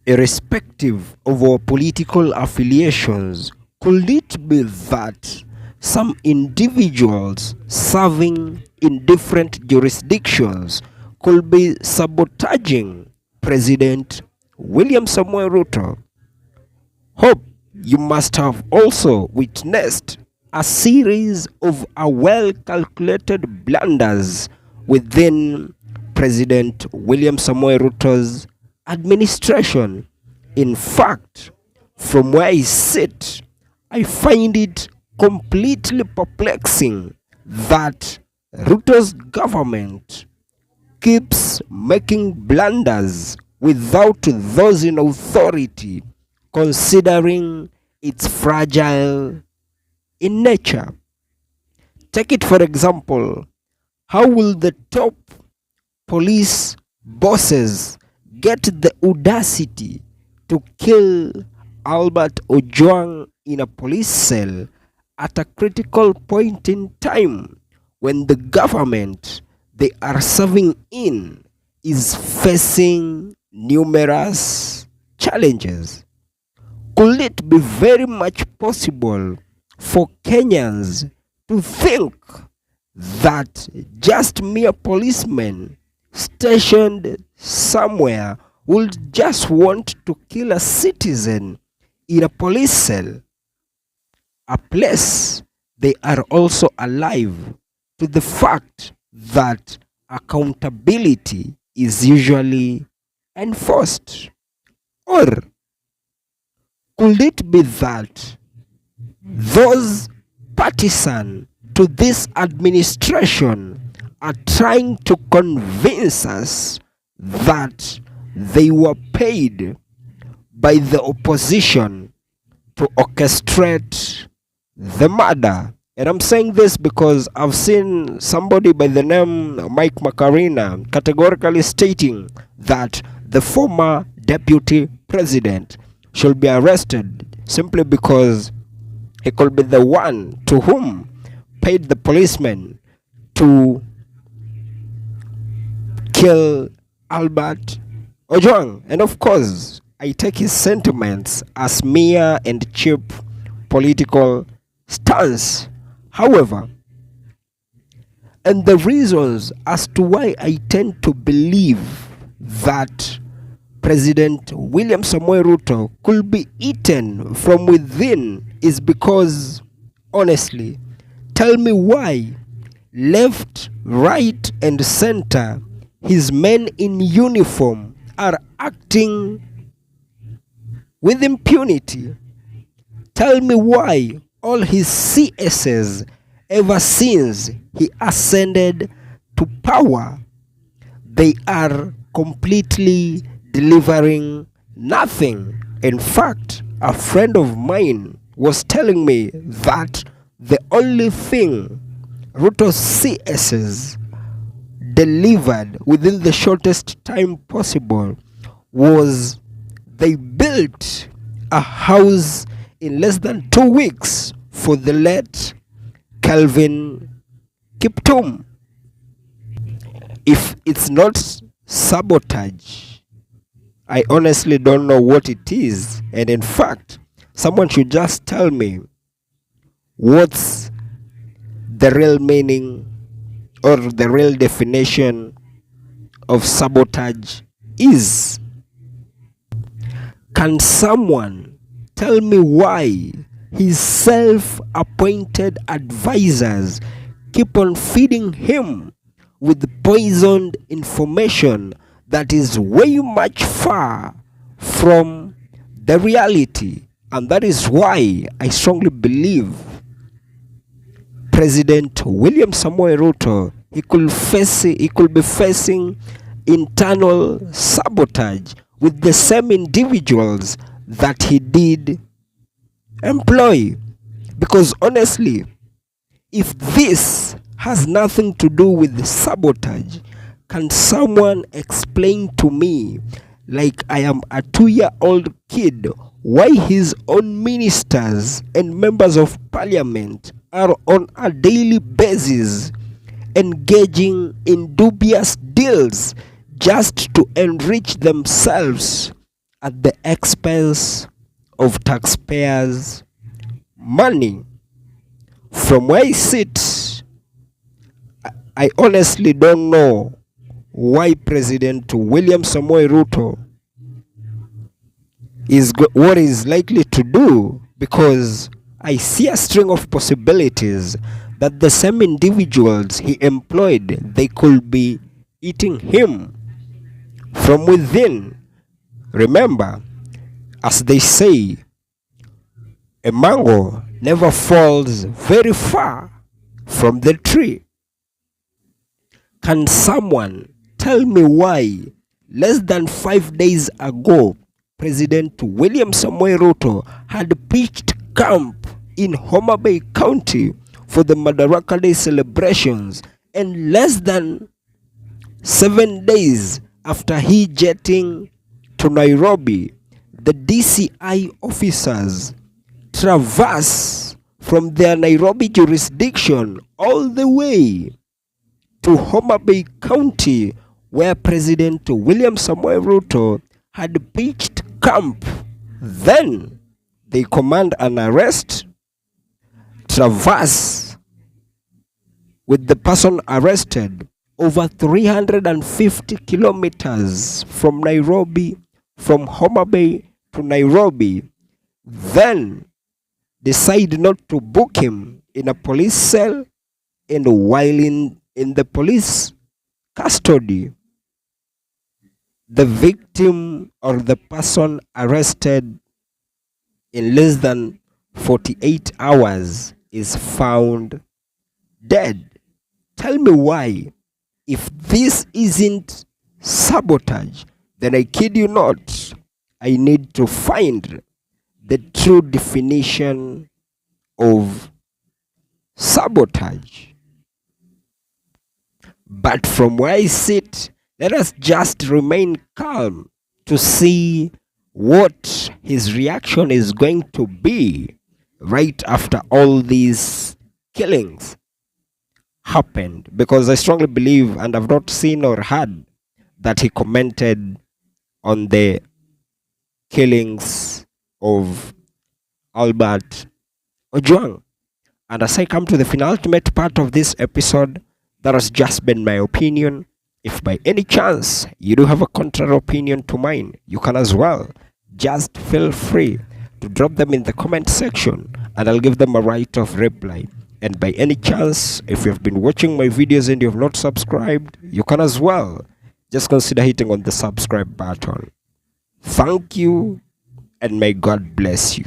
Irrespective of our political affiliations, could it be that some individuals serving in different jurisdictions could be sabotaging President William Samuel Ruto? Hope you must have also witnessed a series of well-calculated blunders within President William Samuel Ruto's administration. In fact, from where I sit, I find it completely perplexing that Ruto's government keeps making blunders without those in authority considering it's fragile in nature. Take it for example, how will the top police bosses get the audacity to kill Albert Ojwang in a police cell at a critical point in time when the government they are serving in is facing numerous challenges? Could it be very much possible for Kenyans to think that just mere policemen stationed somewhere would just want to kill a citizen in a police cell, a place they are also alive to the fact that accountability is usually enforced? Or could it be that those partisan to this administration are trying to convince us that they were paid by the opposition to orchestrate the murder? And I'm saying this because I've seen somebody by the name Mike Macarena categorically stating that the former deputy president should be arrested simply because he could be the one to whom paid the policemen to kill Albert Ojwang. And of course, I take his sentiments as mere and cheap political stance. However, and the reasons as to why I tend to believe that President William Samoei Ruto could be eaten from within is because, honestly, tell me why left, right, and center, his men in uniform are acting with impunity. Tell me why all his CSs ever since he ascended to power, they are completely delivering nothing. In fact, a friend of mine was telling me that the only thing Ruto's CSs delivered within the shortest time possible was they built a house in less than 2 weeks for the late Calvin Kiptum. If it's not sabotage, I honestly don't know what it is. And in fact, someone should just tell me what's the real meaning or the real definition of sabotage is. Can someone tell me why his self-appointed advisors keep on feeding him with poisoned information that is way much far from the reality? And that is why I strongly believe President William Samoei Ruto, he could be facing internal sabotage with the same individuals that he did employ. Because honestly, if this has nothing to do with sabotage, can someone explain to me, like I am a 2-year-old kid, why his own ministers and members of parliament are on a daily basis engaging in dubious deals just to enrich themselves at the expense of taxpayers' money. From where I sit, I honestly don't know why President William Samoei Ruto what is likely to do, because I see a string of possibilities that the same individuals he employed, they could be eating him from within. Remember, as they say, a mango never falls very far from the tree. Can someone tell me why less than 5 days ago President William Samoei Ruto had pitched camp in Homa Bay County for the Madaraka Day celebrations, and less than 7 days after he jetting to Nairobi, the DCI officers traverse from their Nairobi jurisdiction all the way to Homa Bay County, where President William Samoei Ruto had pitched camp. Then they command an arrest, traverse with the person arrested over 350 kilometers from Nairobi, from Homa Bay to Nairobi, then decide not to book him in a police cell, and while in the police custody, the victim or the person arrested in less than 48 hours is found dead. Tell me why. If this isn't sabotage, then I kid you not, I need to find the true definition of sabotage. But from where I sit, let us just remain calm to see what his reaction is going to be right after all these killings happened. Because I strongly believe, and I've not seen or heard that he commented on the killings of Albert Ojwang. And as I come to the penultimate part of this episode, that has just been my opinion. If by any chance you do have a contrary opinion to mine, you can as well. Just feel free to drop them in the comment section and I'll give them a right of reply. And by any chance, if you have been watching my videos and you have not subscribed, you can as well. Just consider hitting on the subscribe button. Thank you, and may God bless you.